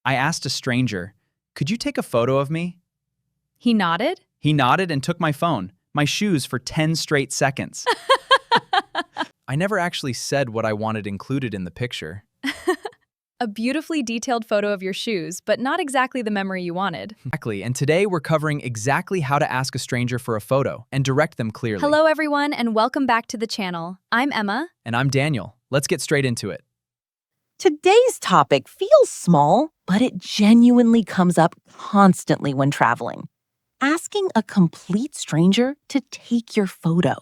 I asked a stranger, "Could you take a photo of me?" He nodded? He nodded and took my phone, my shoes for 10 straight seconds. I never actually said what I wanted included in the picture. A beautifully detailed photo of your shoes, but not exactly the memory you wanted. Exactly, and today we're covering exactly how to ask a stranger for a photo and direct them clearly. Hello everyone and welcome back to the channel. I'm Emma. And I'm Daniel. Let's get straight into it. Today's topic feels small, but it genuinely comes up constantly when traveling. Asking a complete stranger to take your photo.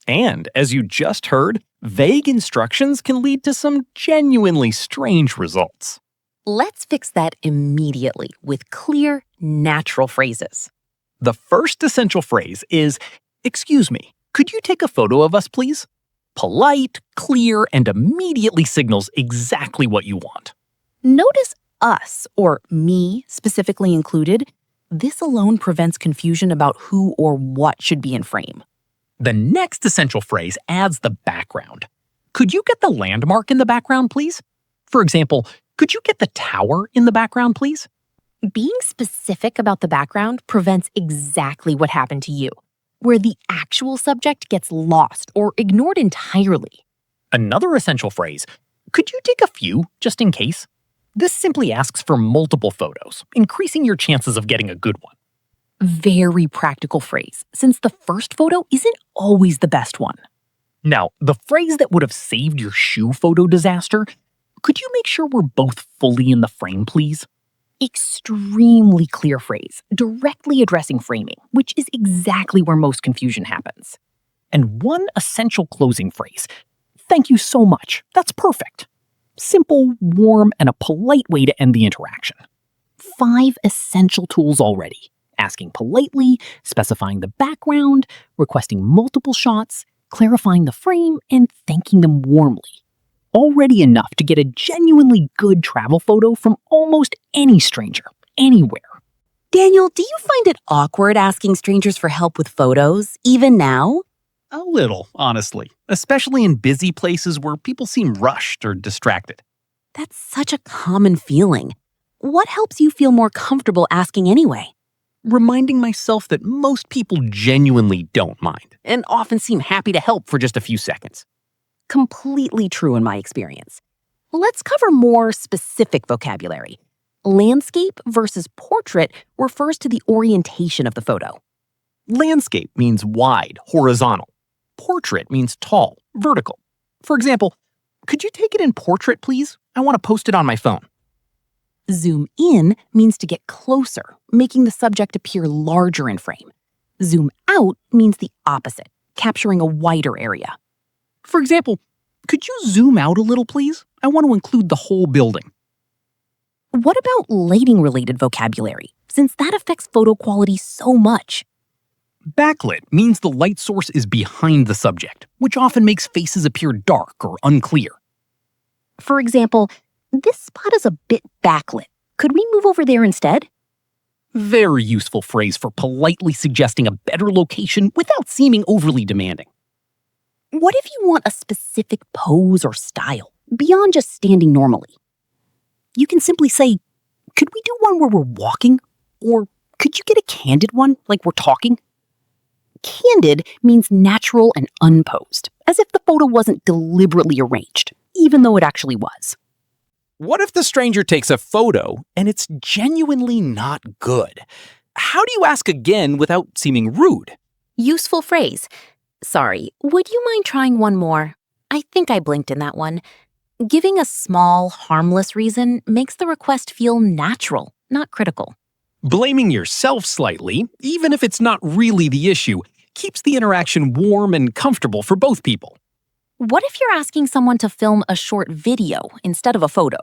And as you just heard, vague instructions can lead to some genuinely strange results. Let's fix that immediately with clear, natural phrases. The first essential phrase is, "Excuse me, could you take a photo of us, please?" Polite, clear, and immediately signals exactly what you want. Notice us, or me specifically included. This alone prevents confusion about who or what should be in frame. The next essential phrase adds the background. Could you get the landmark in the background, please? For example, could you get the tower in the background, please? Being specific about the background prevents exactly what happened to you, where the actual subject gets lost or ignored entirely. Another essential phrase, could you take a few, just in case? This simply asks for multiple photos, increasing your chances of getting a good one. Very practical phrase, since the first photo isn't always the best one. Now, the phrase that would have saved your shoe photo disaster, could you make sure we're both fully in the frame, please? Extremely clear phrase, directly addressing framing, which is exactly where most confusion happens. And one essential closing phrase, "Thank you so much, that's perfect." Simple, warm, and a polite way to end the interaction. 5 essential tools already. Asking politely, specifying the background, requesting multiple shots, clarifying the frame, and thanking them warmly. Already enough to get a genuinely good travel photo from almost any stranger, anywhere. Daniel, do you find it awkward asking strangers for help with photos, even now? A little, honestly, especially in busy places where people seem rushed or distracted. That's such a common feeling. What helps you feel more comfortable asking anyway? Reminding myself that most people genuinely don't mind and often seem happy to help for just a few seconds. Completely true in my experience. Let's cover more specific vocabulary. Landscape versus portrait refers to the orientation of the photo. Landscape means wide, horizontal. Portrait means tall, vertical. For example, could you take it in portrait, please? I want to post it on my phone. Zoom in means to get closer, making the subject appear larger in frame. Zoom out means the opposite, capturing a wider area. For example, could you zoom out a little, please? I want to include the whole building. What about lighting-related vocabulary, since that affects photo quality so much? Backlit means the light source is behind the subject, which often makes faces appear dark or unclear. For example, this spot is a bit backlit. Could we move over there instead? Very useful phrase for politely suggesting a better location without seeming overly demanding. What if you want a specific pose or style, beyond just standing normally? You can simply say, could we do one where we're walking? Or could you get a candid one, like we're talking? Candid means natural and unposed, as if the photo wasn't deliberately arranged, even though it actually was. What if the stranger takes a photo and it's genuinely not good? How do you ask again without seeming rude? Useful phrase. Sorry, would you mind trying one more? I think I blinked in that one. Giving a small, harmless reason makes the request feel natural, not critical. Blaming yourself slightly, even if it's not really the issue, keeps the interaction warm and comfortable for both people. What if you're asking someone to film a short video instead of a photo?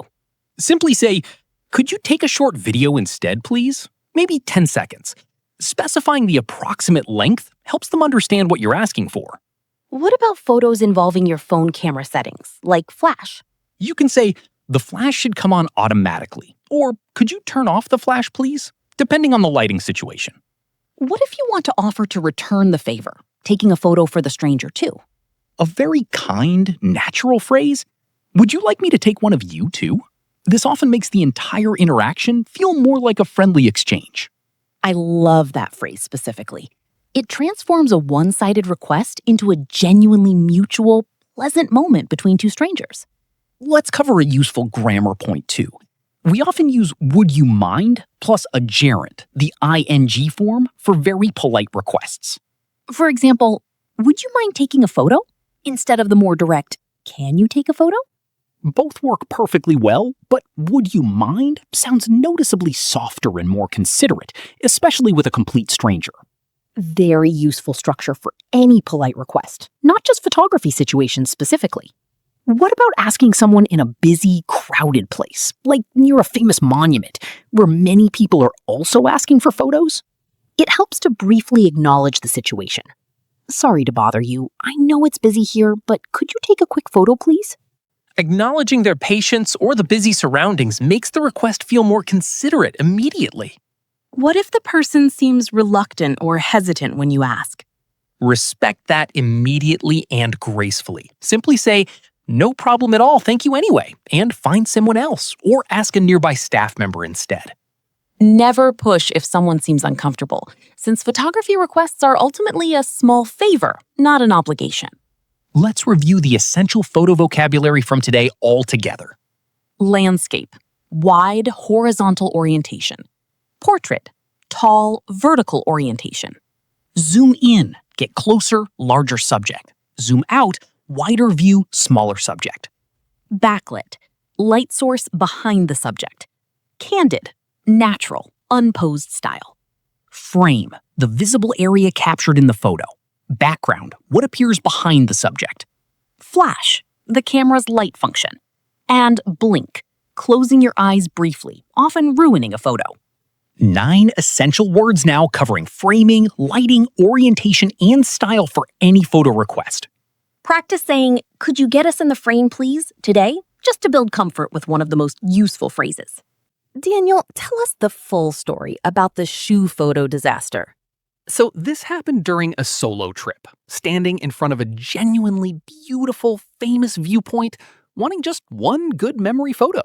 Simply say, could you take a short video instead, please? Maybe 10 seconds. Specifying the approximate length helps them understand what you're asking for. What about photos involving your phone camera settings, like flash? You can say, the flash should come on automatically, or could you turn off the flash, please? Depending on the lighting situation. What if you want to offer to return the favor, taking a photo for the stranger too? A very kind, natural phrase. Would you like me to take one of you too? This often makes the entire interaction feel more like a friendly exchange. I love that phrase specifically. It transforms a one-sided request into a genuinely mutual, pleasant moment between two strangers. Let's cover a useful grammar point too. We often use would you mind plus a gerund, the ing form, for very polite requests. For example, would you mind taking a photo? Instead of the more direct, can you take a photo? Both work perfectly well, but would you mind sounds noticeably softer and more considerate, especially with a complete stranger. Very useful structure for any polite request, not just photography situations specifically. What about asking someone in a busy, crowded place, like near a famous monument, where many people are also asking for photos? It helps to briefly acknowledge the situation. Sorry to bother you. I know it's busy here, but could you take a quick photo, please? Acknowledging their patience or the busy surroundings makes the request feel more considerate immediately. What if the person seems reluctant or hesitant when you ask? Respect that immediately and gracefully. Simply say, "No problem at all, thank you anyway," and find someone else, or ask a nearby staff member instead. Never push if someone seems uncomfortable, since photography requests are ultimately a small favor, not an obligation. Let's review the essential photo vocabulary from today all together. Landscape, wide horizontal orientation. Portrait, tall vertical orientation. Zoom in, get closer, larger subject. Zoom out, wider view, smaller subject. Backlit, light source behind the subject. Candid, natural, unposed style. Frame, the visible area captured in the photo. Background, what appears behind the subject. Flash, the camera's light function. And blink, closing your eyes briefly, often ruining a photo. 9 essential words now covering framing, lighting, orientation, and style for any photo request. Practice saying, "Could you get us in the frame, please?" today, just to build comfort with one of the most useful phrases. Daniel, tell us the full story about the shoe photo disaster. So this happened during a solo trip, standing in front of a genuinely beautiful, famous viewpoint, wanting just one good memory photo.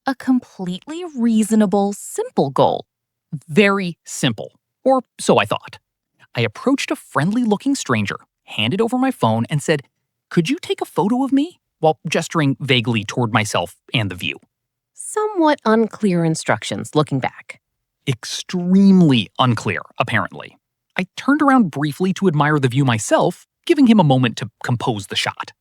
A completely reasonable, simple goal. Very simple, or so I thought. I approached a friendly-looking stranger, handed over my phone, and said, "Could you take a photo of me?" while gesturing vaguely toward myself and the view. Somewhat unclear instructions looking back. Extremely unclear, apparently. I turned around briefly to admire the view myself, giving him a moment to compose the shot.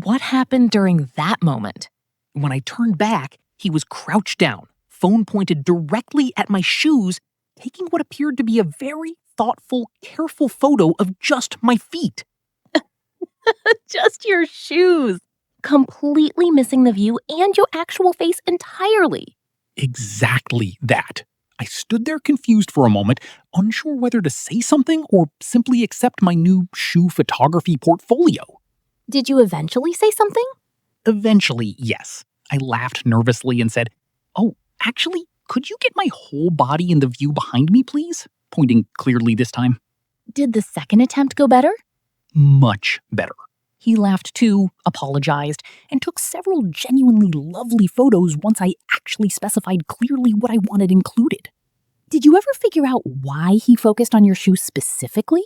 What happened during that moment? When I turned back, he was crouched down, phone pointed directly at my shoes, taking what appeared to be a very thoughtful, careful photo of just my feet. Just your shoes. Completely missing the view and your actual face entirely. Exactly that. I stood there confused for a moment, unsure whether to say something or simply accept my new shoe photography portfolio. Did you eventually say something? Eventually, yes. I laughed nervously and said, "Oh, actually, could you get my whole body in the view behind me, please?" Pointing clearly this time. Did the second attempt go better? Much better. He laughed too, apologized, and took several genuinely lovely photos once I actually specified clearly what I wanted included. Did you ever figure out why he focused on your shoe specifically?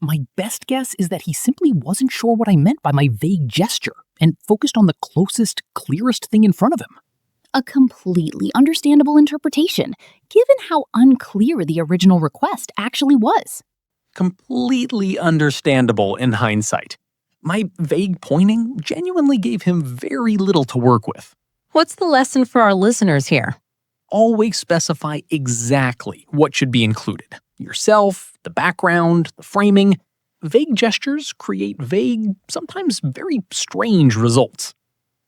My best guess is that he simply wasn't sure what I meant by my vague gesture and focused on the closest, clearest thing in front of him. A completely understandable interpretation, given how unclear the original request actually was. Completely understandable in hindsight. My vague pointing genuinely gave him very little to work with. What's the lesson for our listeners here? Always specify exactly what should be included. Yourself, the background, the framing. Vague gestures create vague, sometimes very strange results.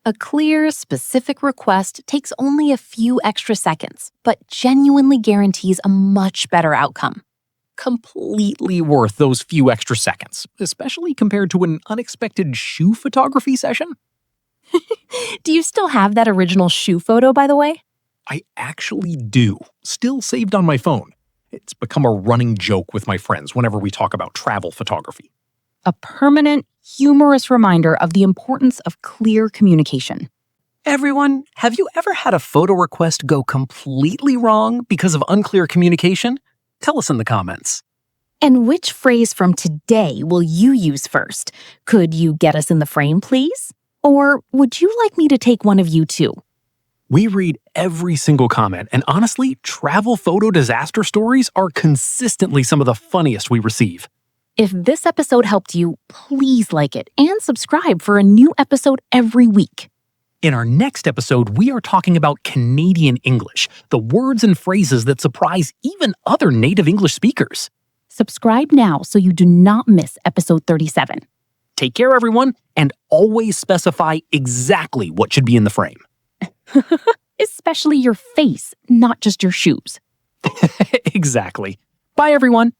A clear, specific request takes only a few extra seconds, but genuinely guarantees a much better outcome. Completely worth those few extra seconds, especially compared to an unexpected shoe photography session. Do you still have that original shoe photo, by the way? I actually do, still saved on my phone. It's become a running joke with my friends whenever we talk about travel photography. A permanent, humorous reminder of the importance of clear communication. Everyone, have you ever had a photo request go completely wrong because of unclear communication? Tell us in the comments. And which phrase from today will you use first? Could you get us in the frame, please? Or would you like me to take one of you too? We read every single comment, and honestly, travel photo disaster stories are consistently some of the funniest we receive. If this episode helped you, please like it and subscribe for a new episode every week. In our next episode, we are talking about Canadian English, the words and phrases that surprise even other native English speakers. Subscribe now so you do not miss episode 37. Take care, everyone, and always specify exactly what should be in the frame. Especially your face, not just your shoes. Exactly. Bye, everyone.